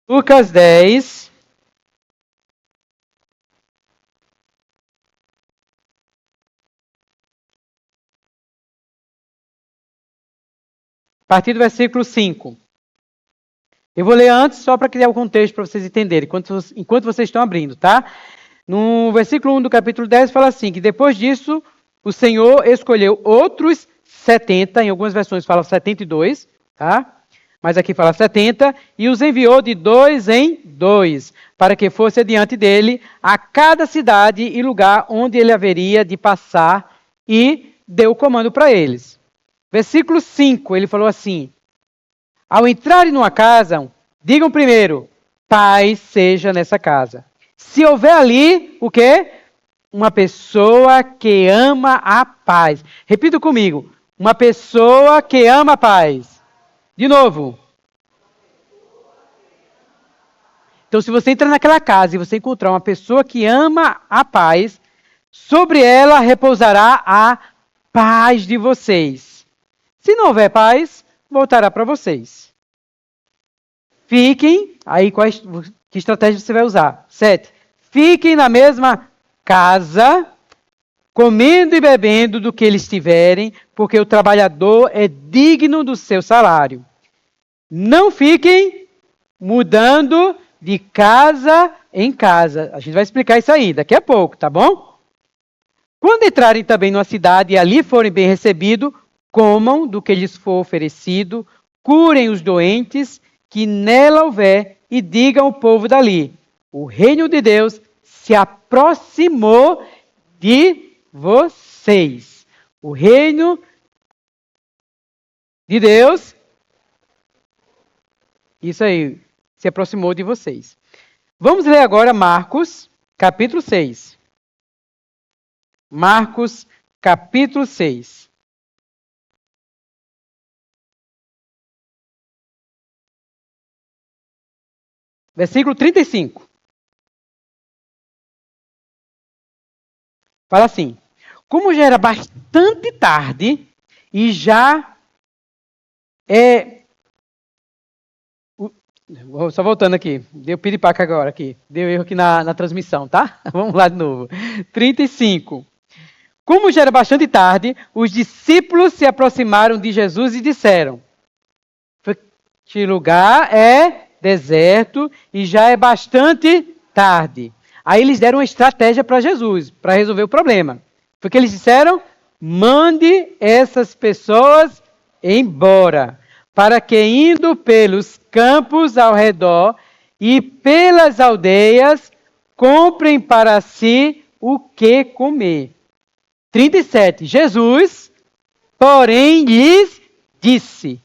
Lucas 10. A partir do versículo 5. Eu vou ler antes só para criar o contexto para vocês entenderem, enquanto vocês estão abrindo, tá? No versículo 1 do capítulo 10 fala assim, que depois disso o Senhor escolheu outros 70, em algumas versões fala 72, tá? Mas aqui fala 70, e os enviou de 2 em 2, para que fosse adiante dele a cada cidade e lugar onde ele haveria de passar, e deu o comando para eles. Versículo 5, ele falou assim, ao entrarem numa casa, digam primeiro, paz seja nessa casa. Se houver ali, o quê? Uma pessoa que ama a paz. Repita comigo, uma pessoa que ama a paz. De novo. Então, se você entrar naquela casa e você encontrar uma pessoa que ama a paz, sobre ela repousará a paz de vocês. Se não houver paz, voltará para vocês. Fiquem, aí que estratégia você vai usar? 7. Fiquem na mesma casa, comendo e bebendo do que eles tiverem, porque o trabalhador é digno do seu salário. Não fiquem mudando de casa em casa. A gente vai explicar isso aí daqui a pouco, tá bom? Quando entrarem também numa cidade e ali forem bem recebidos, comam do que lhes for oferecido, curem os doentes que nela houver e digam ao povo dali, o reino de Deus se aproximou de vocês. O reino de Deus, isso aí, se aproximou de vocês. Vamos ler agora Marcos, capítulo 6. Marcos, capítulo 6. Versículo 35. Fala assim, como já era bastante tarde e já só voltando aqui, deu piripaca agora aqui, deu erro aqui na transmissão, tá? Vamos lá de novo. 35. Como já era bastante tarde, os discípulos se aproximaram de Jesus e disseram, este lugar é deserto e já é bastante tarde. Aí eles deram uma estratégia para Jesus, para resolver o problema. Foi que eles disseram, mande essas pessoas embora, para que indo pelos campos ao redor e pelas aldeias, comprem para si o que comer. 37. Jesus, porém, lhes disse,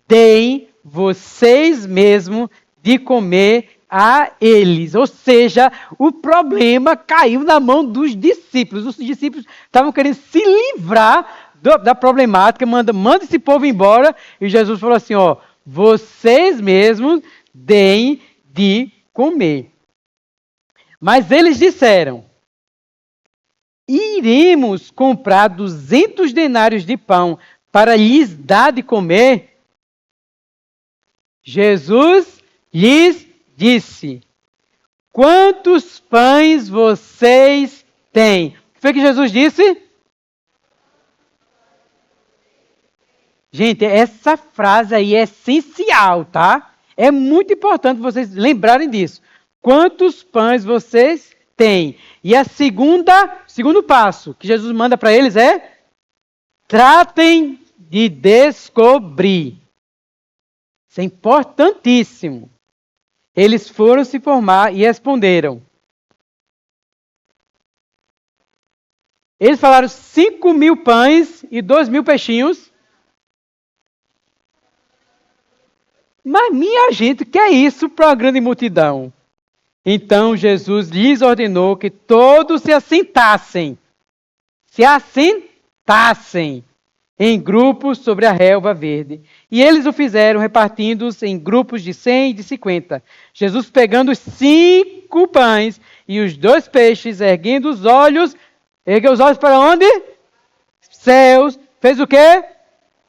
deem vocês mesmos de comer a eles. Ou seja, o problema caiu na mão dos discípulos. Os discípulos estavam querendo se livrar da problemática, manda esse povo embora. E Jesus falou assim, ó, vocês mesmos deem de comer. Mas eles disseram, iremos comprar 200 denários de pão para lhes dar de comer? Jesus lhes disse, quantos pães vocês têm? O que foi que Jesus disse? Gente, essa frase aí é essencial, tá? É muito importante vocês lembrarem disso. Quantos pães vocês têm? E segundo passo que Jesus manda para eles é, tratem de descobrir. Isso é importantíssimo. Eles foram se formar e responderam. Eles falaram 5.000 pães e 2.000 peixinhos. Mas minha gente, que é isso para uma grande multidão? Então Jesus lhes ordenou que todos se assentassem. Se assentassem em grupos sobre a relva verde. E eles o fizeram, repartindo-os em grupos de 100 e de 50. Jesus pegando os 5 pães e os 2 peixes, ergueu os olhos para onde? Céus. Fez o quê?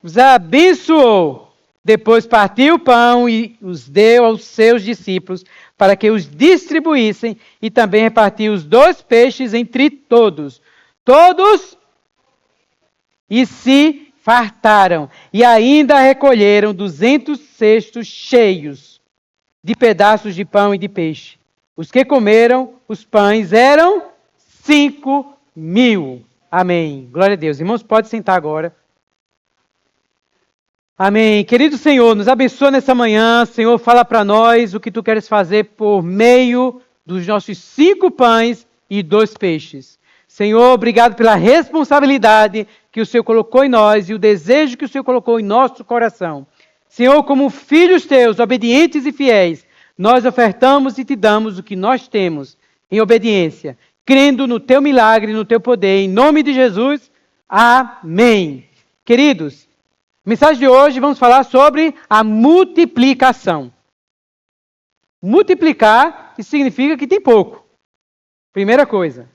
Os abençoou. Depois partiu o pão e os deu aos seus discípulos para que os distribuíssem e também repartiu os 2 peixes entre todos. Todos e se fartaram e ainda recolheram 200 cestos cheios de pedaços de pão e de peixe. Os que comeram os pães eram 5.000. Amém. Glória a Deus. Irmãos, pode sentar agora. Amém. Querido Senhor, nos abençoa nessa manhã. Senhor, fala para nós o que Tu queres fazer por meio dos nossos 5 pães e 2 peixes. Senhor, obrigado pela responsabilidade que o Senhor colocou em nós e o desejo que o Senhor colocou em nosso coração. Senhor, como filhos Teus, obedientes e fiéis, nós ofertamos e Te damos o que nós temos em obediência, crendo no Teu milagre, no Teu poder. Em nome de Jesus, amém. Queridos, mensagem de hoje, vamos falar sobre a multiplicação. Multiplicar, isso significa que tem pouco. Primeira coisa.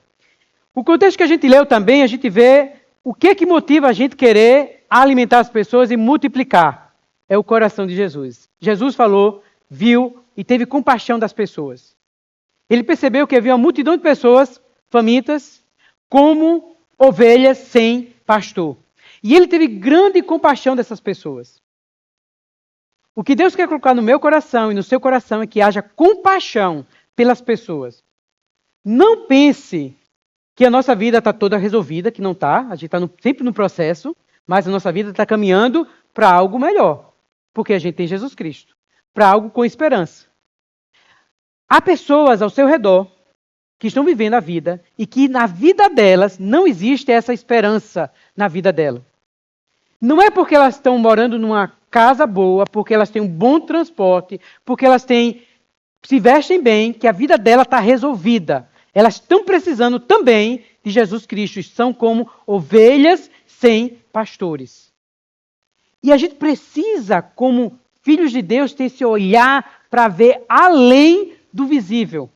O contexto que a gente leu também, a gente vê o que motiva a gente querer alimentar as pessoas e multiplicar. É o coração de Jesus. Jesus falou, viu e teve compaixão das pessoas. Ele percebeu que havia uma multidão de pessoas famintas, como ovelhas sem pastor. E ele teve grande compaixão dessas pessoas. O que Deus quer colocar no meu coração e no seu coração é que haja compaixão pelas pessoas. Não pense que a nossa vida está toda resolvida, que não está. A gente está sempre no processo, mas a nossa vida está caminhando para algo melhor. Porque a gente tem Jesus Cristo. Para algo com esperança. Há pessoas ao seu redor que estão vivendo a vida e que na vida delas não existe essa esperança na vida dela. Não é porque elas estão morando numa casa boa, porque elas têm um bom transporte, porque elas se vestem bem, que a vida dela está resolvida. Elas estão precisando também de Jesus Cristo. São como ovelhas sem pastores. E a gente precisa, como filhos de Deus, ter esse olhar para ver além do visível.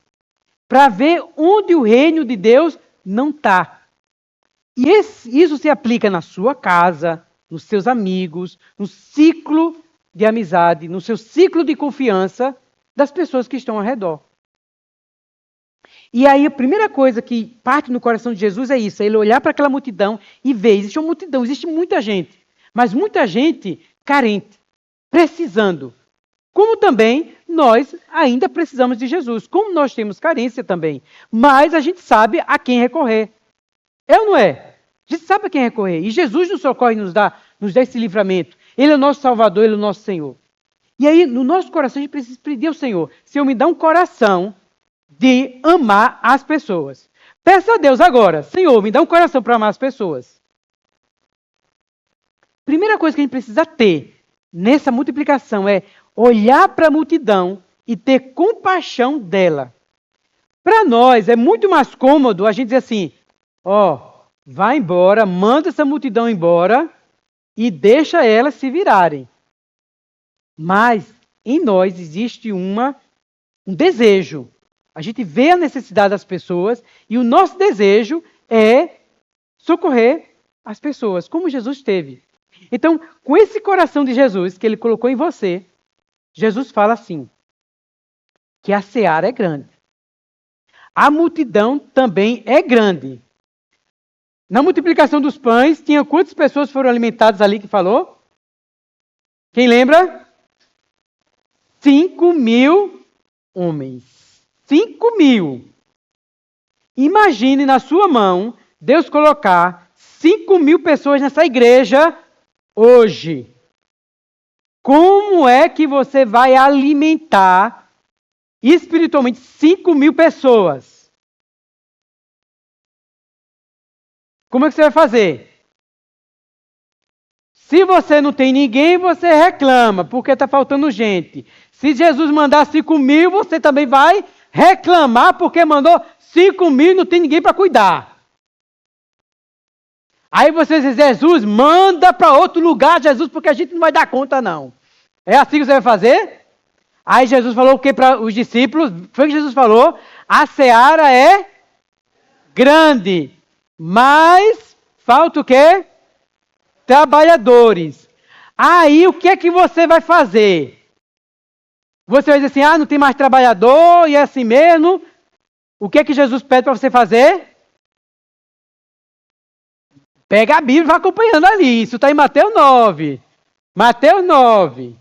Para ver onde o reino de Deus não está. E isso se aplica na sua casa, nos seus amigos, no ciclo de amizade, no seu ciclo de confiança das pessoas que estão ao redor. E aí a primeira coisa que parte no coração de Jesus é isso, é ele olhar para aquela multidão e ver, existe uma multidão, existe muita gente, mas muita gente carente, precisando. Como também nós ainda precisamos de Jesus, como nós temos carência também, mas a gente sabe a quem recorrer. É ou não é? A gente sabe a quem recorrer. E Jesus nos socorre e nos dá esse livramento. Ele é o nosso Salvador, Ele é o nosso Senhor. E aí, no nosso coração, a gente precisa pedir ao Senhor, Senhor, me dá um coração de amar as pessoas. Peça a Deus agora, Senhor, me dá um coração para amar as pessoas. Primeira coisa que a gente precisa ter nessa multiplicação é olhar para a multidão e ter compaixão dela. Para nós, é muito mais cômodo a gente dizer assim, vai embora, manda essa multidão embora e deixa elas se virarem. Mas em nós existe um desejo. A gente vê a necessidade das pessoas e o nosso desejo é socorrer as pessoas, como Jesus teve. Então, com esse coração de Jesus que Ele colocou em você, Jesus fala assim, que a seara é grande. A multidão também é grande. Na multiplicação dos pães, tinha quantas pessoas foram alimentadas ali que falou? Quem lembra? 5.000 homens. 5.000. Imagine na sua mão, Deus colocar 5.000 pessoas nessa igreja hoje. Como é que você vai alimentar espiritualmente 5.000 pessoas? Como é que você vai fazer? Se você não tem ninguém, você reclama, porque está faltando gente. Se Jesus mandar 5.000, você também vai reclamar, porque mandou 5.000 e não tem ninguém para cuidar. Aí você diz, Jesus, manda para outro lugar, Jesus, porque a gente não vai dar conta, não. É assim que você vai fazer? Aí Jesus falou o que para os discípulos? Foi o que Jesus falou? A seara é grande, mas falta o quê? Trabalhadores. Aí o que é que você vai fazer? Você vai dizer assim, não tem mais trabalhador e é assim mesmo. O que é que Jesus pede para você fazer? Pega a Bíblia e vai acompanhando ali. Isso está em Mateus 9. Mateus 9.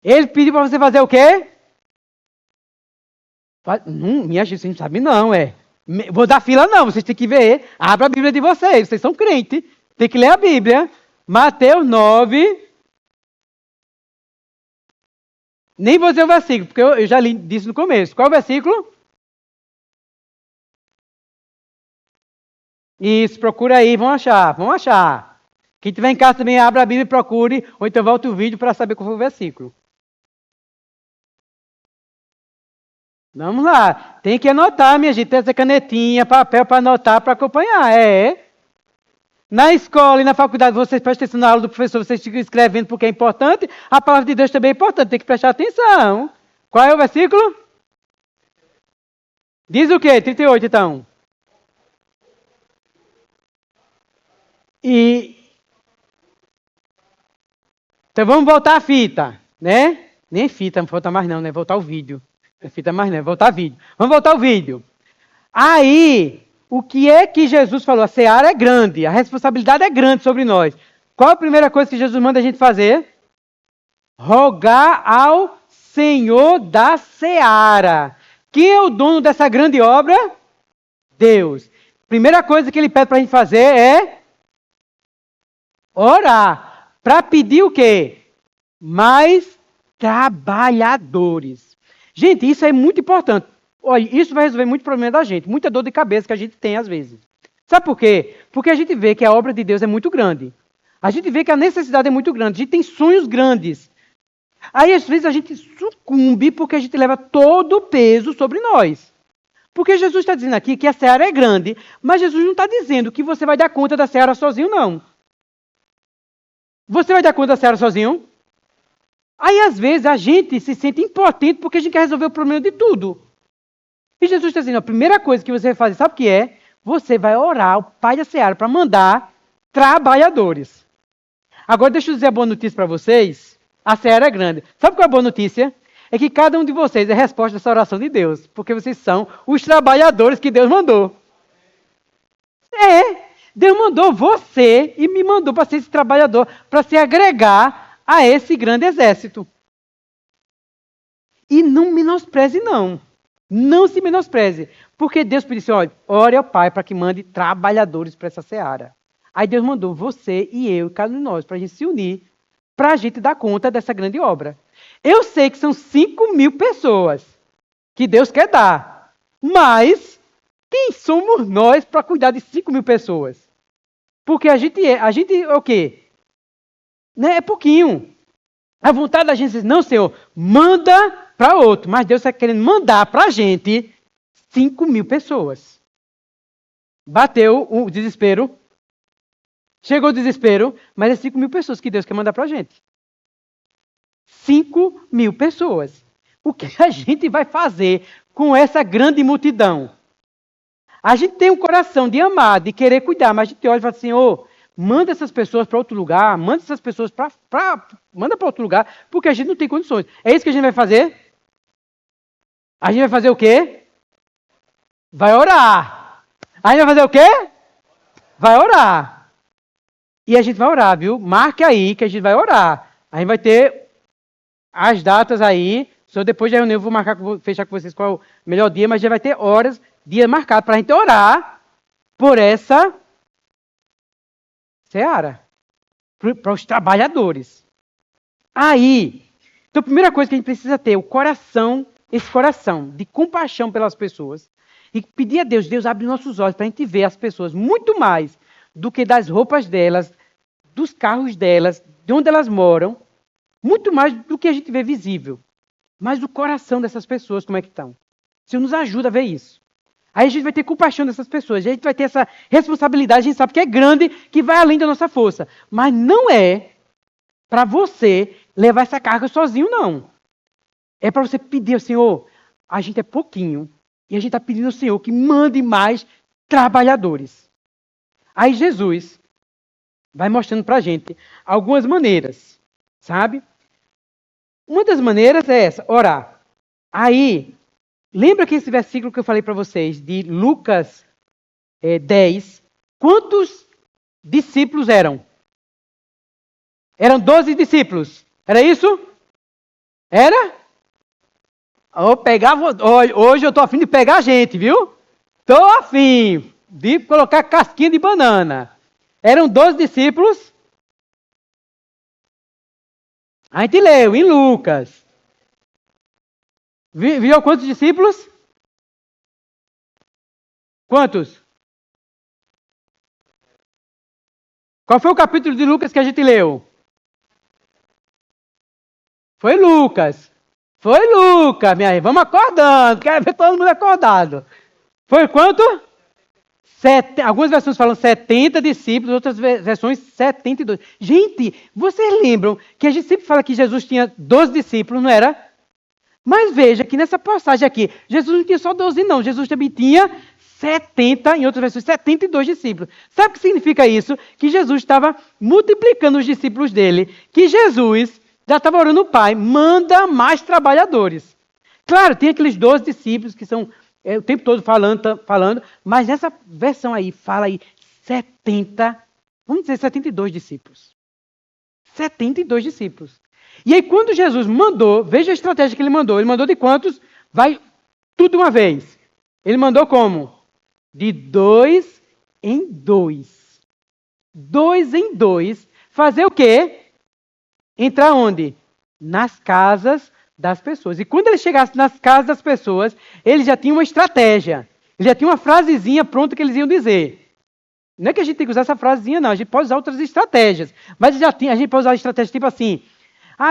Ele pediu para você fazer o quê? Minha gente, vocês não sabem não, Vou dar fila não, vocês têm que ver. Abra a Bíblia de vocês são crentes. Tem que ler a Bíblia. Mateus 9. Nem vou dizer o versículo, porque eu já li disse no começo. Qual é o versículo? Isso, procura aí, vão achar. Quem tiver em casa também, abra a Bíblia e procure, ou então volta o vídeo para saber qual foi o versículo. Vamos lá, tem que anotar, minha gente, tem essa canetinha, papel para anotar, para acompanhar, Na escola e na faculdade, vocês prestam atenção na aula do professor, vocês ficam escrevendo porque é importante, a palavra de Deus também é importante, tem que prestar atenção. Qual é o versículo? Diz o quê? 38, então. Então vamos voltar à fita, né? Nem fita, não volta mais não, né? Voltar o vídeo. Não é fita mais não, voltar vídeo. Vamos voltar o vídeo. Aí, o que é que Jesus falou? A seara é grande, a responsabilidade é grande sobre nós. Qual a primeira coisa que Jesus manda a gente fazer? Rogar ao Senhor da seara. Quem é o dono dessa grande obra? Deus. Primeira coisa que ele pede para a gente fazer é orar. Para pedir o quê? Mais trabalhadores. Gente, isso é muito importante. Olha, isso vai resolver muito problema da gente, muita dor de cabeça que a gente tem às vezes. Sabe por quê? Porque a gente vê que a obra de Deus é muito grande. A gente vê que a necessidade é muito grande. A gente tem sonhos grandes. Aí, às vezes, a gente sucumbe porque a gente leva todo o peso sobre nós. Porque Jesus está dizendo aqui que a seara é grande, mas Jesus não está dizendo que você vai dar conta da seara sozinho, não. Você vai dar conta da seara sozinho? Aí, às vezes, a gente se sente impotente porque a gente quer resolver o problema de tudo. E Jesus está dizendo, a primeira coisa que você vai fazer, sabe o que é? Você vai orar ao Pai da Seara para mandar trabalhadores. Agora, deixa eu dizer a boa notícia para vocês. A Seara é grande. Sabe qual é a boa notícia? É que cada um de vocês é resposta dessa oração de Deus. Porque vocês são os trabalhadores que Deus mandou. Deus mandou você e me mandou para ser esse trabalhador, para se agregar a esse grande exército. E não menospreze, não. Não se menospreze. Porque Deus pediu assim, olha, ore ao Pai para que mande trabalhadores para essa seara. Aí Deus mandou você e eu, cada um de nós, para a gente se unir, para a gente dar conta dessa grande obra. Eu sei que são 5.000 pessoas que Deus quer dar. Mas, quem somos nós para cuidar de 5.000 pessoas? Porque a gente é o quê? Né? É pouquinho. A vontade da gente diz, não, Senhor, manda para outro. Mas Deus está querendo mandar para a gente 5.000 pessoas. Bateu o desespero. Chegou o desespero, mas é 5.000 pessoas que Deus quer mandar para a gente. 5.000 pessoas. O que a gente vai fazer com essa grande multidão? A gente tem um coração de amar, de querer cuidar, mas a gente olha e fala assim, manda essas pessoas para outro lugar, manda essas pessoas manda para outro lugar, porque a gente não tem condições. É isso que a gente vai fazer? A gente vai fazer o quê? Vai orar. A gente vai fazer o quê? Vai orar. E a gente vai orar, viu? Marque aí que a gente vai orar. A gente vai ter as datas aí. Só depois da reunião eu vou fechar com vocês qual é o melhor dia, mas já vai ter horas, dia marcado para a gente orar por essa seara. Para os trabalhadores. Aí, então a primeira coisa que a gente precisa ter, esse coração de compaixão pelas pessoas, e pedir a Deus, Deus abre nossos olhos para a gente ver as pessoas muito mais do que das roupas delas, dos carros delas, de onde elas moram, muito mais do que a gente vê visível. Mas o coração dessas pessoas, como é que estão? O Senhor nos ajuda a ver isso. Aí a gente vai ter compaixão dessas pessoas, a gente vai ter essa responsabilidade, a gente sabe que é grande, que vai além da nossa força. Mas não é para você levar essa carga sozinho, não. É para você pedir ao Senhor, a gente é pouquinho, e a gente está pedindo ao Senhor que mande mais trabalhadores. Aí Jesus vai mostrando para a gente algumas maneiras, sabe? Uma das maneiras é essa, orar. Aí, lembra que esse versículo que eu falei para vocês, de Lucas 10, quantos discípulos eram? Eram 12 discípulos. Era isso? Era? Hoje eu estou afim de pegar a gente, viu? Estou afim de colocar casquinha de banana. Eram 12 discípulos. A gente leu em Lucas. Viu quantos discípulos? Quantos? Qual foi o capítulo de Lucas que a gente leu? Foi Lucas. Foi Lucas, minha gente. Vamos acordando. Quero ver todo mundo acordado. Foi quanto? Algumas versões falam 70 discípulos, outras versões 72. Gente, vocês lembram que a gente sempre fala que Jesus tinha 12 discípulos, não era? Mas veja que nessa passagem aqui, Jesus não tinha só 12 não, Jesus também tinha 70, em outras versões, 72 discípulos. Sabe o que significa isso? Que Jesus estava multiplicando os discípulos dele, que Jesus já estava orando o Pai, manda mais trabalhadores. Claro, tem aqueles 12 discípulos que são o tempo todo falando, mas nessa versão aí, fala aí 70, vamos dizer 72 discípulos. 72 discípulos. E aí quando Jesus mandou, veja a estratégia que ele mandou de quantos? Vai tudo de uma vez. Ele mandou como? De 2 em 2. 2 em 2. Fazer o quê? Entrar onde? Nas casas das pessoas. E quando ele chegasse nas casas das pessoas, ele já tinha uma estratégia. Ele já tinha uma frasezinha pronta que eles iam dizer. Não é que a gente tem que usar essa frasezinha, não. A gente pode usar outras estratégias. Mas a gente pode usar estratégias tipo assim.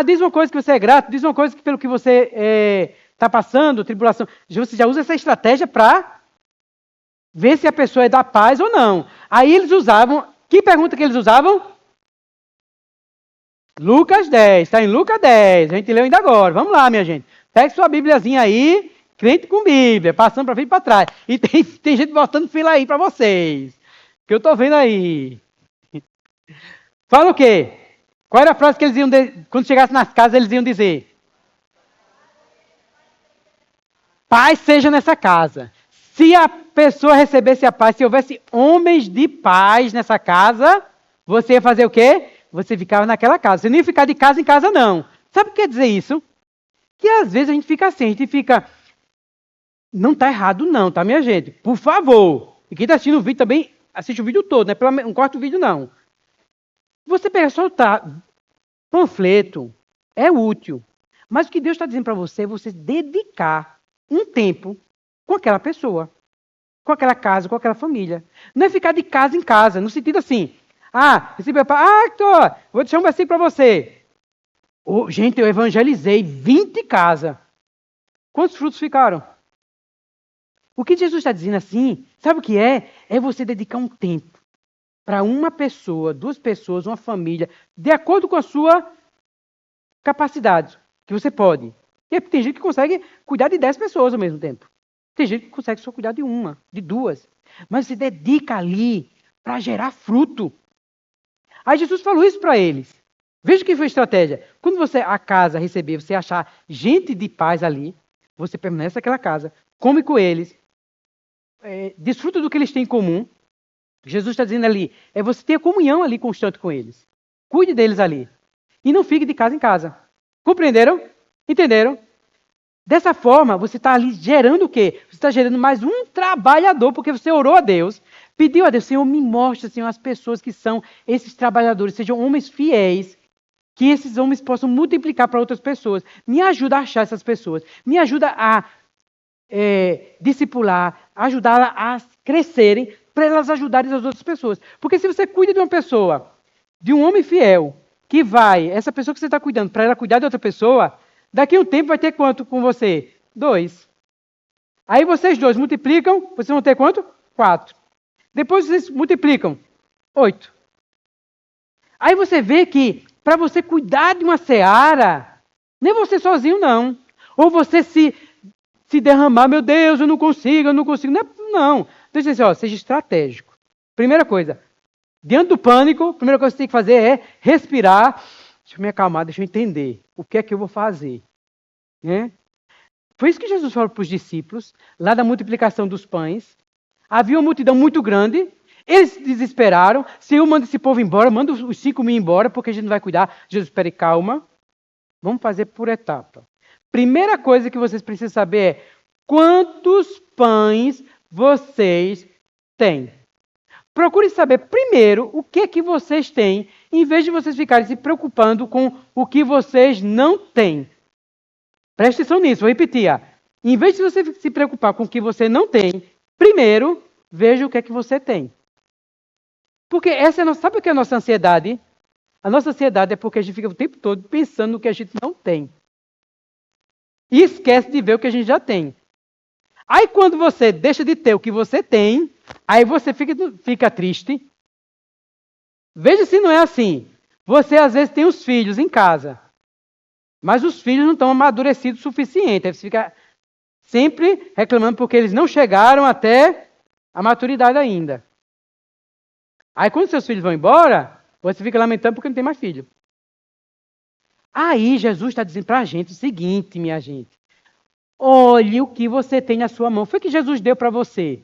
Diz uma coisa que você é grato, diz uma coisa que pelo que você está passando, tribulação. Você já usa essa estratégia para ver se a pessoa é da paz ou não. Aí eles usavam, que pergunta que eles usavam? Lucas 10, está em Lucas 10, a gente leu ainda agora. Vamos lá, minha gente. Pegue sua Bíbliazinha aí, crente com Bíblia, passando para frente e para trás. E tem gente botando fila aí para vocês, que eu estou vendo aí. Fala o quê? Qual era a frase que eles iam, quando chegassem nas casas, eles iam dizer? Paz seja nessa casa. Se a pessoa recebesse a paz, se houvesse homens de paz nessa casa, você ia fazer o quê? Você ficava naquela casa. Você não ia ficar de casa em casa, não. Sabe o que quer dizer isso? Que às vezes a gente fica assim, a gente fica... Não está errado não, tá, minha gente? Por favor. E quem está assistindo o vídeo também, assiste o vídeo todo, não corta o vídeo, não. Você pega só panfleto, é útil. Mas o que Deus está dizendo para você é você dedicar um tempo com aquela pessoa, com aquela casa, com aquela família. Não é ficar de casa em casa, no sentido assim, vou deixar um versículo para você. Gente, eu evangelizei 20 casas. Quantos frutos ficaram? O que Jesus está dizendo assim, sabe o que é? É você dedicar um tempo para uma pessoa, 2 pessoas, uma família, de acordo com a sua capacidade, que você pode. E tem gente que consegue cuidar de 10 pessoas ao mesmo tempo. Tem gente que consegue só cuidar de uma, de 2. Mas você dedica ali para gerar fruto. Aí Jesus falou isso para eles. Veja que foi a estratégia. Quando você, a casa receber, você achar gente de paz ali, você permanece naquela casa, come com eles, desfruta do que eles têm em comum. Jesus está dizendo ali, é você ter a comunhão ali constante com eles. Cuide deles ali. E não fique de casa em casa. Compreenderam? Entenderam? Dessa forma, você está ali gerando o quê? Você está gerando mais um trabalhador, porque você orou a Deus, pediu a Deus, Senhor, me mostra, Senhor, as pessoas que são esses trabalhadores, sejam homens fiéis, que esses homens possam multiplicar para outras pessoas. Me ajuda a achar essas pessoas. Me ajuda a discipular, ajudá-las a crescerem, para elas ajudarem as outras pessoas. Porque se você cuida de uma pessoa, de um homem fiel, que vai, essa pessoa que você está cuidando, para ela cuidar de outra pessoa, daqui a um tempo vai ter quanto com você? 2. Aí vocês 2 multiplicam, vocês vão ter quanto? 4. Depois vocês multiplicam 8. Aí você vê que para você cuidar de uma seara, nem você sozinho não. Ou você se derramar, meu Deus, eu não consigo. Não. Deixa eu dizer, seja estratégico. Primeira coisa, Diante do pânico, a primeira coisa que você tem que fazer é respirar. Deixa eu me acalmar, deixa eu entender. O que é que eu vou fazer? Né? Foi isso que Jesus falou para os discípulos, lá da multiplicação dos pães. Havia uma multidão muito grande. Eles se desesperaram. Senhor, manda esse povo embora, manda os 5.000 embora, porque a gente não vai cuidar. Jesus, espere, calma. Vamos fazer por etapa. Primeira coisa que vocês precisam saber é quantos pães vocês têm. Procure saber primeiro o que que vocês têm, em vez de vocês ficarem se preocupando com o que vocês não têm. Preste atenção nisso, vou repetir. Em vez de você se preocupar com o que você não tem, primeiro, veja o que é que você tem. Porque essa é a nossa, sabe o que é a nossa ansiedade? A nossa ansiedade é porque a gente fica o tempo todo pensando no que a gente não tem. E esquece de ver o que a gente já tem. Aí quando você deixa de ter o que você tem, aí você fica triste. Veja se não é assim. Você às vezes tem os filhos em casa, mas os filhos não estão amadurecidos o suficiente. Aí você fica sempre reclamando porque eles não chegaram até a maturidade ainda. Aí quando seus filhos vão embora, você fica lamentando porque não tem mais filho. Aí Jesus está dizendo para a gente o seguinte, minha gente. Olhe o que você tem na sua mão. Foi o que Jesus deu para você.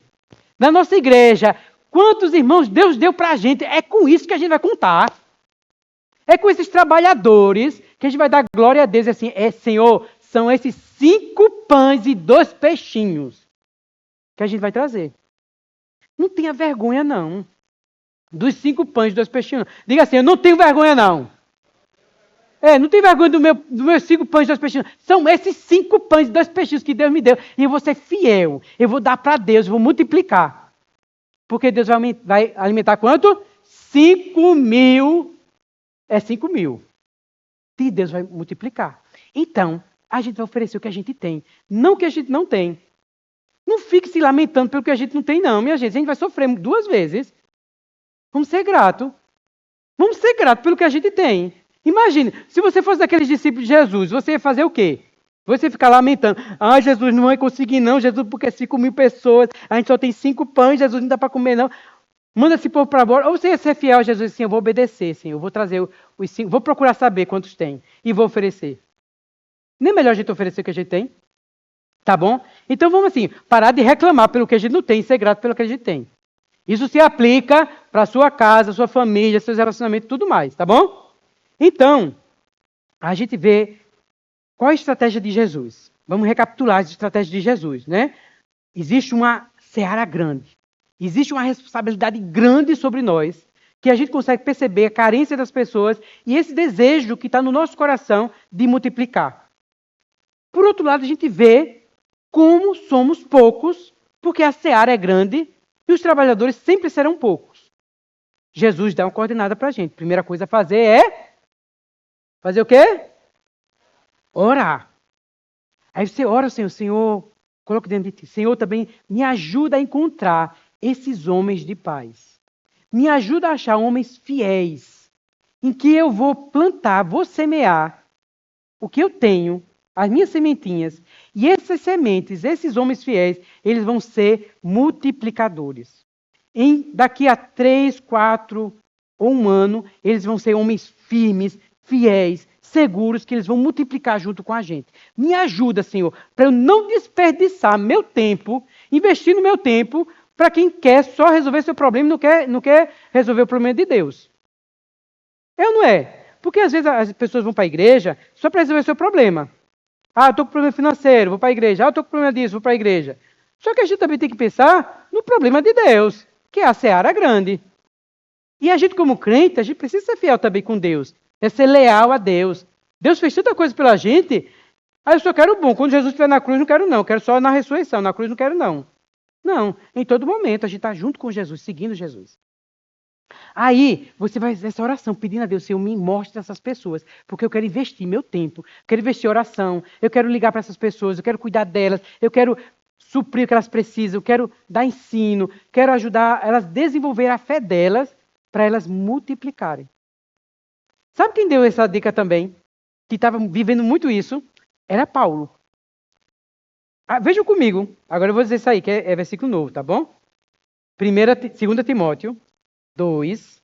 Na nossa igreja, quantos irmãos Deus deu para a gente? É com isso que a gente vai contar. É com esses trabalhadores que a gente vai dar glória a Deus. Assim, Senhor, são esses 5 pães e 2 peixinhos que a gente vai trazer. Não tenha vergonha, não. Dos 5 pães e 2 peixinhos. Diga assim, eu não tenho vergonha, não. Não tenho vergonha dos meus 5 pães e 2 peixinhos. São esses 5 pães e 2 peixinhos que Deus me deu. E eu vou ser fiel. Eu vou dar para Deus, eu vou multiplicar. Porque Deus vai alimentar quanto? 5.000. É 5.000. E Deus vai multiplicar. Então, a gente vai oferecer o que a gente tem. Não o que a gente não tem. Não fique se lamentando pelo que a gente não tem, não, minha gente. A gente vai sofrer 2 vezes. Vamos ser gratos. Vamos ser gratos pelo que a gente tem. Imagine, se você fosse daqueles discípulos de Jesus, você ia fazer o quê? Você ficar lamentando. Ah, Jesus não vai conseguir não, Jesus, porque 5.000 pessoas, a gente só tem 5 pães, Jesus não dá para comer não. Manda esse povo para embora. Ou você ia ser fiel a Jesus assim, eu vou obedecer, Senhor, eu vou trazer os 5, vou procurar saber quantos tem e vou oferecer. Nem é melhor a gente oferecer o que a gente tem? Tá bom? Então vamos assim, parar de reclamar pelo que a gente não tem e ser grato pelo que a gente tem. Isso se aplica para a sua casa, sua família, seus relacionamentos e tudo mais, tá bom? Então, a gente vê qual é a estratégia de Jesus. Vamos recapitular as estratégias de Jesus, né? Existe uma seara grande. Existe uma responsabilidade grande sobre nós, que a gente consegue perceber a carência das pessoas e esse desejo que está no nosso coração de multiplicar. Por outro lado, a gente vê como somos poucos, porque a seara é grande e os trabalhadores sempre serão poucos. Jesus dá uma coordenada para a gente. Primeira coisa a fazer é... Fazer o quê? Orar. Aí você ora, Senhor, coloca dentro de ti. Senhor, também me ajuda a encontrar esses homens de paz. Me ajuda a achar homens fiéis, em que eu vou plantar, vou semear o que eu tenho, as minhas sementinhas. E essas sementes, esses homens fiéis, eles vão ser multiplicadores. Daqui a 3, 4 ou 1 ano, eles vão ser homens firmes, fiéis, seguros, que eles vão multiplicar junto com a gente. Me ajuda, Senhor, para eu não desperdiçar meu tempo, investir no meu tempo, para quem quer só resolver seu problema e não quer resolver o problema de Deus. É ou não é? Porque às vezes as pessoas vão para a igreja só para resolver seu problema. Ah, eu estou com problema financeiro, vou para a igreja. Ah, eu estou com problema disso, vou para a igreja. Só que a gente também tem que pensar no problema de Deus, que é a seara grande. E a gente, como crente, a gente precisa ser fiel também com Deus. É ser leal a Deus. Deus fez tanta coisa pela gente. Eu só quero o bom. Quando Jesus estiver na cruz, não quero não. Eu quero só na ressurreição. Na cruz, não quero não. Não. Em todo momento, a gente está junto com Jesus, seguindo Jesus. Aí, você vai fazer essa oração, pedindo a Deus, Senhor, me mostre essas pessoas. Porque eu quero investir meu tempo. Quero investir em oração. Eu quero ligar para essas pessoas. Eu quero cuidar delas. Eu quero suprir o que elas precisam. Eu quero dar ensino. Quero ajudar elas a desenvolver a fé delas para elas multiplicarem. Sabe quem deu essa dica também? Que estava vivendo muito isso? Era Paulo. Vejam comigo. Agora eu vou dizer isso aí, que é versículo novo, tá bom? 2 Timóteo 2,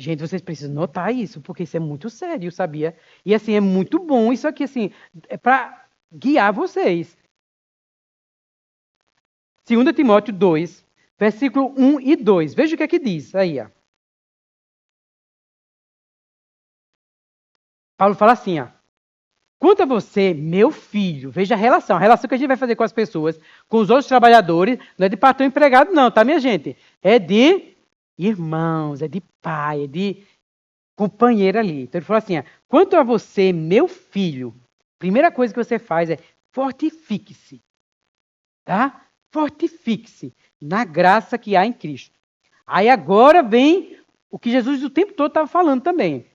Gente, vocês precisam notar isso, porque isso é muito sério, sabia? E assim, é muito bom isso aqui, assim, é para guiar vocês. 2 Timóteo 2, versículo 1 e 2. Veja o que é que diz aí, ó. Paulo fala assim, ó. Quanto a você, meu filho, veja a relação que a gente vai fazer com as pessoas, com os outros trabalhadores, não é de patrão empregado não, tá, minha gente? É de irmãos, é de pai, é de companheiro ali. Então ele falou assim, ó, quanto a você, meu filho, primeira coisa que você faz é fortifique-se, tá? Fortifique-se na graça que há em Cristo. Aí agora vem o que Jesus o tempo todo estava falando também.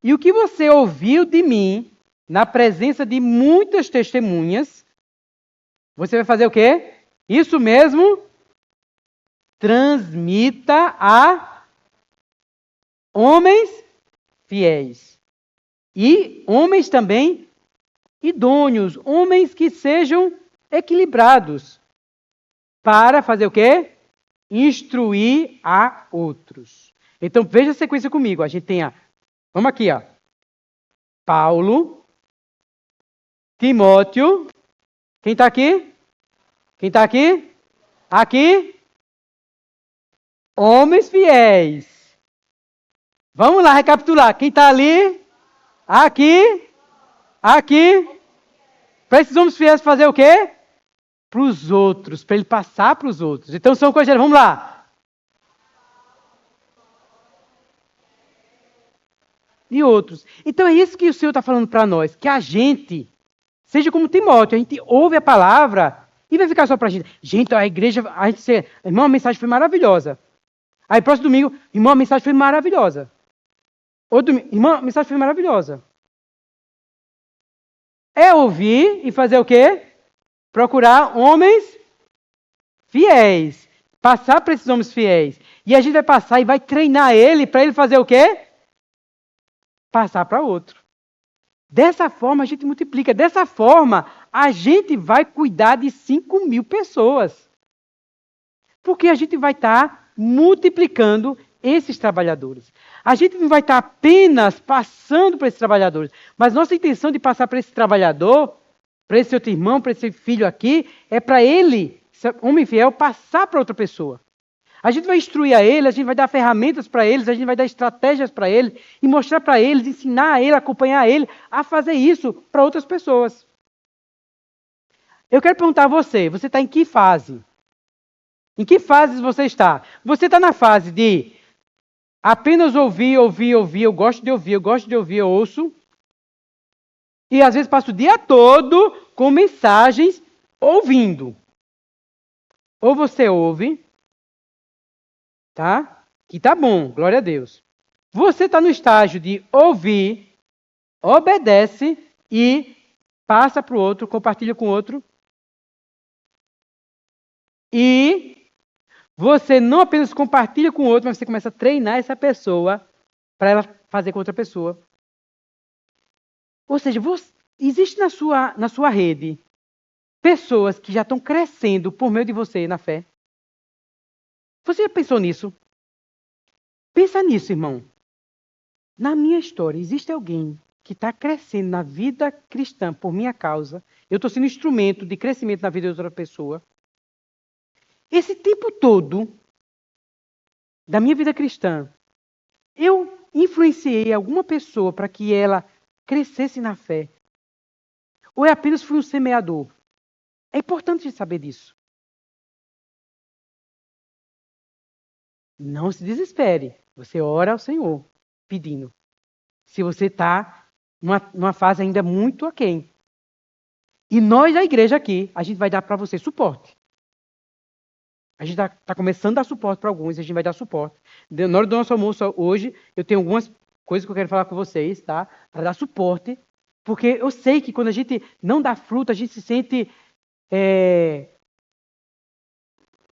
E o que você ouviu de mim, na presença de muitas testemunhas, você vai fazer o quê? Isso mesmo, transmita a homens fiéis. E homens também idôneos, homens que sejam equilibrados. Para fazer o quê? Instruir a outros. Então veja a sequência comigo. A gente tem vamos aqui, ó. Paulo, Timóteo. Quem está aqui? Quem está aqui? Aqui. Homens fiéis. Vamos lá recapitular. Quem está ali? Aqui. Aqui. Para esses homens fiéis fazer o quê? Para os outros. Para ele passar para os outros. Então são coisas. Vamos lá. E outros. Então é isso que o Senhor está falando para nós. Que a gente seja como Timóteo. A gente ouve a palavra e vai ficar só para a gente. Gente, a igreja. Irmão, a mensagem foi maravilhosa. Aí, próximo domingo, irmão, a mensagem foi maravilhosa. Outro domingo, irmão, a mensagem foi maravilhosa. É ouvir e fazer o quê? Procurar homens fiéis. Passar para esses homens fiéis. E a gente vai passar e vai treinar ele para ele fazer o quê? Passar para outro. Dessa forma a gente multiplica. Dessa forma a gente vai cuidar de 5.000 pessoas. Porque a gente vai estar multiplicando esses trabalhadores. A gente não vai estar apenas passando para esses trabalhadores, mas nossa intenção de passar para esse trabalhador, para esse outro irmão, para esse filho aqui, é para ele, homem fiel, passar para outra pessoa. A gente vai instruir a ele, a gente vai dar ferramentas para eles, a gente vai dar estratégias para eles e mostrar para eles, ensinar a ele, acompanhar ele a fazer isso para outras pessoas. Eu quero perguntar a você, você está em que fase? Em que fase você está? Você está na fase de apenas ouvir, eu gosto de ouvir, eu ouço. E às vezes passo o dia todo com mensagens ouvindo. Ou você ouve, tá? Que tá bom, glória a Deus. Você está no estágio de ouvir, obedece e passa para o outro, compartilha com o outro. E você não apenas compartilha com o outro, mas você começa a treinar essa pessoa para ela fazer com outra pessoa. Ou seja, existe na sua rede pessoas que já estão crescendo por meio de você na fé. Você já pensou nisso? Pensa nisso, irmão. Na minha história, existe alguém que está crescendo na vida cristã por minha causa. Eu estou sendo instrumento de crescimento na vida de outra pessoa. Esse tempo todo da minha vida cristã, eu influenciei alguma pessoa para que ela crescesse na fé? Ou eu apenas fui um semeador? É importante saber disso. Não se desespere. Você ora ao Senhor, pedindo. Se você está numa fase ainda muito aquém. E nós, a igreja aqui, a gente vai dar para você suporte. A gente está começando a dar suporte para alguns, a gente vai dar suporte. Na hora do nosso almoço hoje, eu tenho algumas coisas que eu quero falar com vocês, tá? Para dar suporte. Porque eu sei que quando a gente não dá fruto, a gente se sente...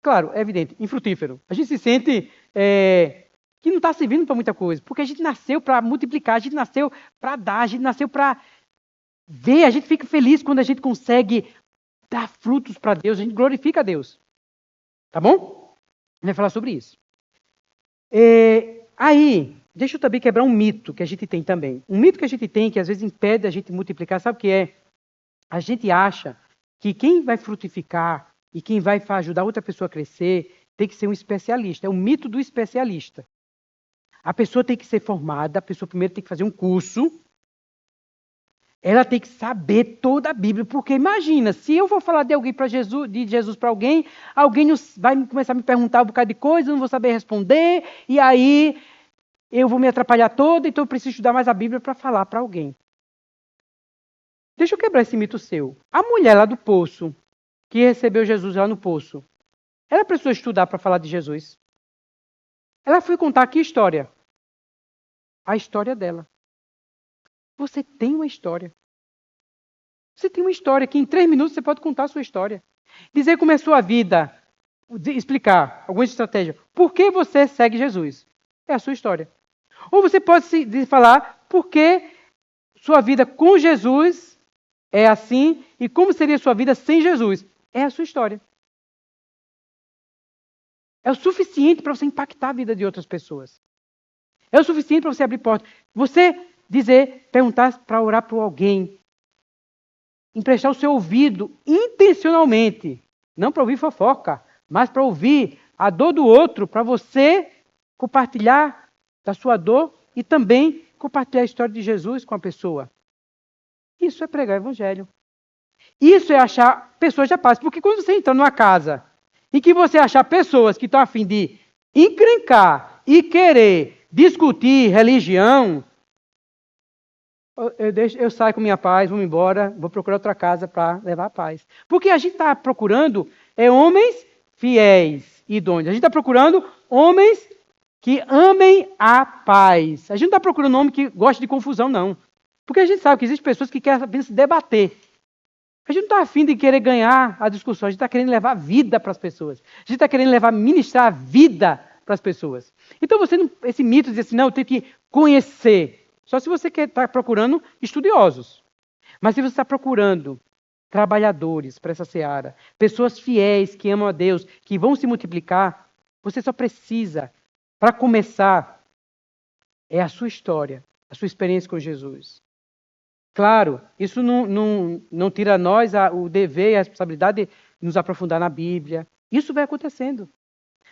Claro, é evidente, infrutífero. A gente se sente que não está servindo para muita coisa. Porque a gente nasceu para multiplicar, a gente nasceu para dar, a gente nasceu para ver. A gente fica feliz quando a gente consegue dar frutos para Deus, a gente glorifica a Deus. Tá bom? A gente vai falar sobre isso. Aí, deixa eu também quebrar um mito que a gente tem também. Um mito que a gente tem que às vezes impede a gente multiplicar, sabe o que é? A gente acha que quem vai frutificar e quem vai ajudar outra pessoa a crescer tem que ser um especialista. É o mito do especialista. A pessoa tem que ser formada, a pessoa primeiro tem que fazer um curso, ela tem que saber toda a Bíblia, porque imagina, se eu vou falar de alguém para Jesus, de Jesus para alguém, alguém vai começar a me perguntar um bocado de coisa, eu não vou saber responder, e aí eu vou me atrapalhar toda, então eu preciso estudar mais a Bíblia para falar para alguém. Deixa eu quebrar esse mito seu. A mulher lá do poço, que recebeu Jesus lá no poço, ela precisou estudar para falar de Jesus. Ela foi contar que história? A história dela. Você tem uma história. Você tem uma história que em 3 minutos você pode contar a sua história. Dizer como é a sua vida. Explicar alguma estratégia. Por que você segue Jesus? É a sua história. Ou você pode falar por que sua vida com Jesus é assim e como seria sua vida sem Jesus. É a sua história. É o suficiente para você impactar a vida de outras pessoas. É o suficiente para você abrir portas. Você dizer, perguntar para orar por alguém. Emprestar o seu ouvido intencionalmente. Não para ouvir fofoca, mas para ouvir a dor do outro, para você compartilhar da sua dor e também compartilhar a história de Jesus com a pessoa. Isso é pregar o evangelho. Isso é achar pessoas de paz. Porque quando você entra numa casa em que você achar pessoas que estão a fim de encrencar e querer discutir religião, eu saio com minha paz, vou embora, vou procurar outra casa para levar a paz. Porque a gente está procurando homens fiéis e idôneos. A gente está procurando homens que amem a paz. A gente não está procurando um homem que gosta de confusão, não. Porque a gente sabe que existem pessoas que querem apenas se debater. A gente não está afim de querer ganhar a discussão, a gente está querendo levar vida para as pessoas. A gente está querendo ministrar a vida para as pessoas. Então esse mito de dizer assim, não, eu tenho que conhecer. Só se você está procurando estudiosos. Mas se você está procurando trabalhadores para essa seara, pessoas fiéis que amam a Deus, que vão se multiplicar, você só precisa, para começar, é a sua história, a sua experiência com Jesus. Claro, isso não tira a nós o dever e a responsabilidade de nos aprofundar na Bíblia. Isso vai acontecendo.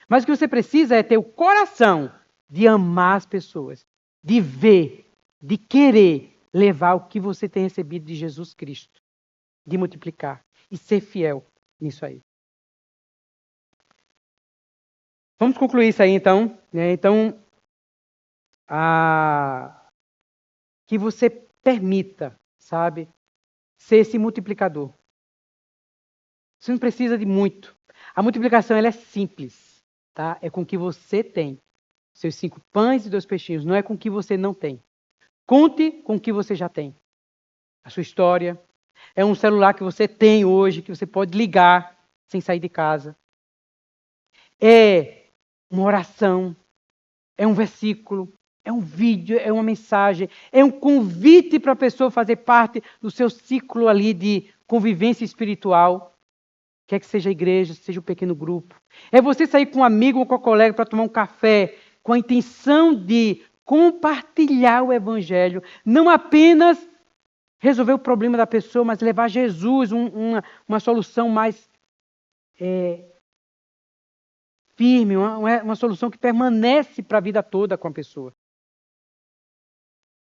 Mas o que você precisa é ter o coração de amar as pessoas, de ver, de querer levar o que você tem recebido de Jesus Cristo, de multiplicar e ser fiel nisso aí. Vamos concluir isso aí então. Então, que você permita, sabe, ser esse multiplicador. Você não precisa de muito. A multiplicação ela é simples, tá? É com o que você tem. Seus 5 pães e 2 peixinhos, não é com o que você não tem. Conte com o que você já tem. A sua história. É um celular que você tem hoje, que você pode ligar sem sair de casa. É uma oração. É um versículo. É um vídeo, é uma mensagem. É um convite para a pessoa fazer parte do seu ciclo ali de convivência espiritual. Quer que seja a igreja, seja um pequeno grupo. É você sair com um amigo ou com um colega para tomar um café com a intenção de compartilhar o evangelho. Não apenas resolver o problema da pessoa, mas levar Jesus uma solução mais firme, uma solução que permanece para a vida toda com a pessoa.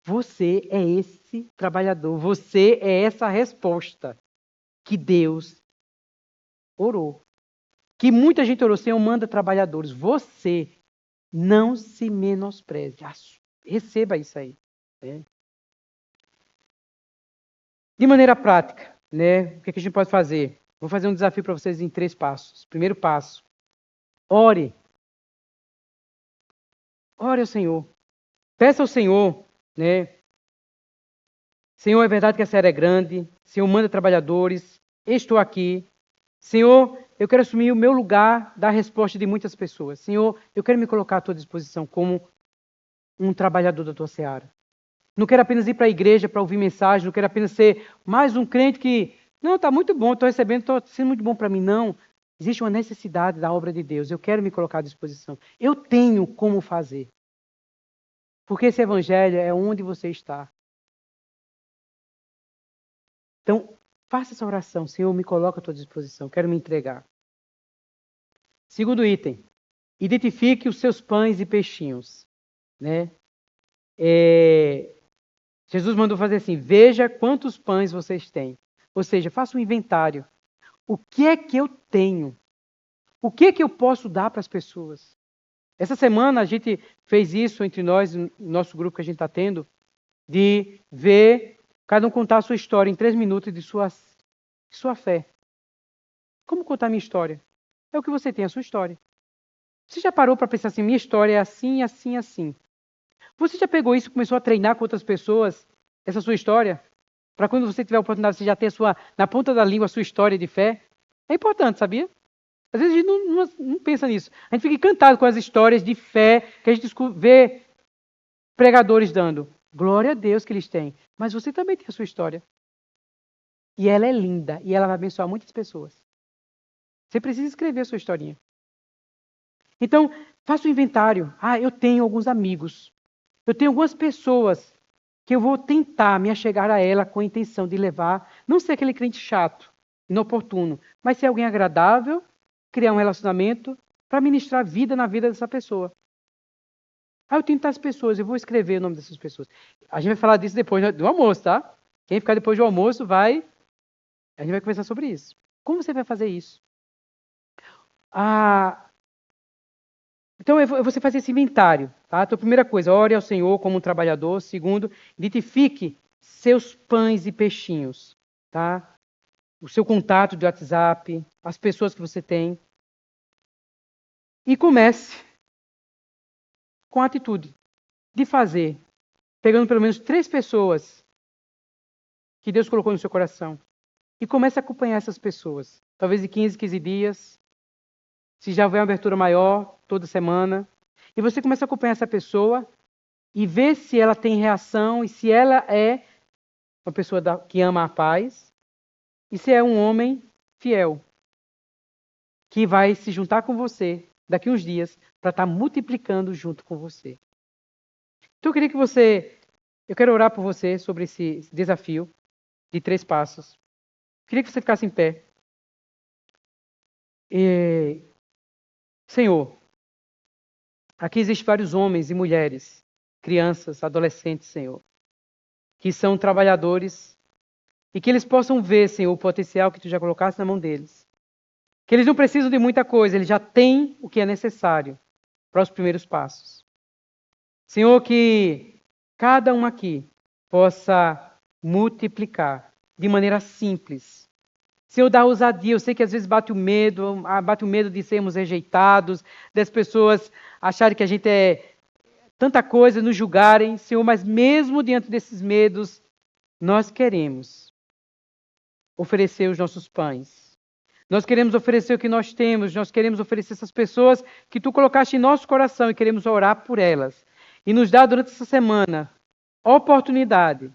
Você é esse trabalhador, você é essa resposta que Deus orou. Que muita gente orou, Senhor, manda trabalhadores. Você não se menospreze. Receba isso aí. Né? De maneira prática, né? O que a gente pode fazer? Vou fazer um desafio para vocês em 3 passos. Primeiro passo, ore. Ore ao Senhor. Peça ao Senhor, né? Senhor, é verdade que a série é grande. Senhor, manda trabalhadores. Estou aqui. Senhor, eu quero assumir o meu lugar da resposta de muitas pessoas. Senhor, eu quero me colocar à tua disposição como um trabalhador da tua seara. Não quero apenas ir para a igreja para ouvir mensagem, não quero apenas ser mais um crente que, não, está muito bom, estou recebendo, está sendo muito bom para mim. Não, existe uma necessidade da obra de Deus. Eu quero me colocar à disposição. Eu tenho como fazer. Porque esse evangelho é onde você está. Então, faça essa oração. Senhor, me coloca à tua disposição. Quero me entregar. Segundo item. Identifique os seus pães e peixinhos. Né? Jesus mandou fazer assim, veja quantos pães vocês têm. Ou seja, faça um inventário. O que é que eu tenho? O que é que eu posso dar para as pessoas? Essa semana a gente fez isso entre nós, no nosso grupo que a gente está tendo, de ver, cada um contar a sua história em 3 minutos de sua fé. Como contar a minha história? É o que você tem, a sua história. Você já parou para pensar assim, minha história é assim, assim, assim. Você já pegou isso e começou a treinar com outras pessoas, essa sua história? Para quando você tiver a oportunidade, você já ter na ponta da língua a sua história de fé? É importante, sabia? Às vezes a gente não pensa nisso. A gente fica encantado com as histórias de fé que a gente vê pregadores dando. Glória a Deus que eles têm. Mas você também tem a sua história. E ela é linda. E ela vai abençoar muitas pessoas. Você precisa escrever a sua historinha. Então, faça o inventário. Eu tenho alguns amigos. Eu tenho algumas pessoas que eu vou tentar me achegar a ela com a intenção de levar, não ser aquele crente chato, inoportuno, mas ser alguém agradável, criar um relacionamento para ministrar vida na vida dessa pessoa. Eu tenho tais pessoas, eu vou escrever o nome dessas pessoas. A gente vai falar disso depois do almoço, tá? Quem ficar depois do almoço a gente vai conversar sobre isso. Como você vai fazer isso? Então, você fazer esse inventário, tá? Então, primeira coisa, ore ao Senhor como um trabalhador. Segundo, identifique seus pães e peixinhos, tá? O seu contato de WhatsApp, as pessoas que você tem. E comece com a atitude de fazer, pegando pelo menos 3 pessoas que Deus colocou no seu coração. E comece a acompanhar essas pessoas. Talvez de 15 dias. Se já houver uma abertura maior, toda semana. E você começa a acompanhar essa pessoa e ver se ela tem reação e se ela é uma pessoa que ama a paz e se é um homem fiel que vai se juntar com você daqui uns dias para estar multiplicando junto com você. Então eu queria que eu quero orar por você sobre esse desafio de 3 passos. Eu queria que você ficasse em pé. Senhor, aqui existem vários homens e mulheres, crianças, adolescentes, Senhor, que são trabalhadores e que eles possam ver, Senhor, o potencial que Tu já colocaste na mão deles. Que eles não precisam de muita coisa, eles já têm o que é necessário para os primeiros passos. Senhor, que cada um aqui possa multiplicar de maneira simples. Senhor, dá ousadia. Eu sei que às vezes bate o medo de sermos rejeitados, das pessoas acharem que a gente é tanta coisa, nos julgarem, Senhor, mas mesmo diante desses medos, nós queremos oferecer os nossos pães. Nós queremos oferecer o que nós temos, nós queremos oferecer essas pessoas que Tu colocaste em nosso coração e queremos orar por elas. E nos dá durante essa semana a oportunidade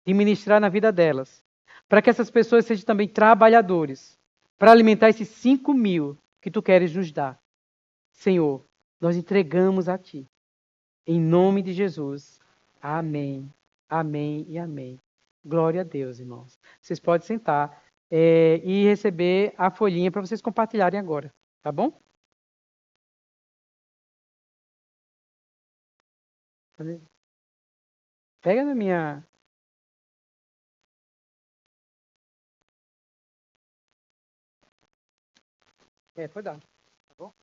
de ministrar na vida delas, para que essas pessoas sejam também trabalhadores, para alimentar esses 5.000 que Tu queres nos dar. Senhor, nós entregamos a Ti. Em nome de Jesus. Amém. Amém e amém. Glória a Deus, irmãos. Vocês podem sentar e receber a folhinha para vocês compartilharem agora, tá bom? Pega na minha... pode dar, tá bom?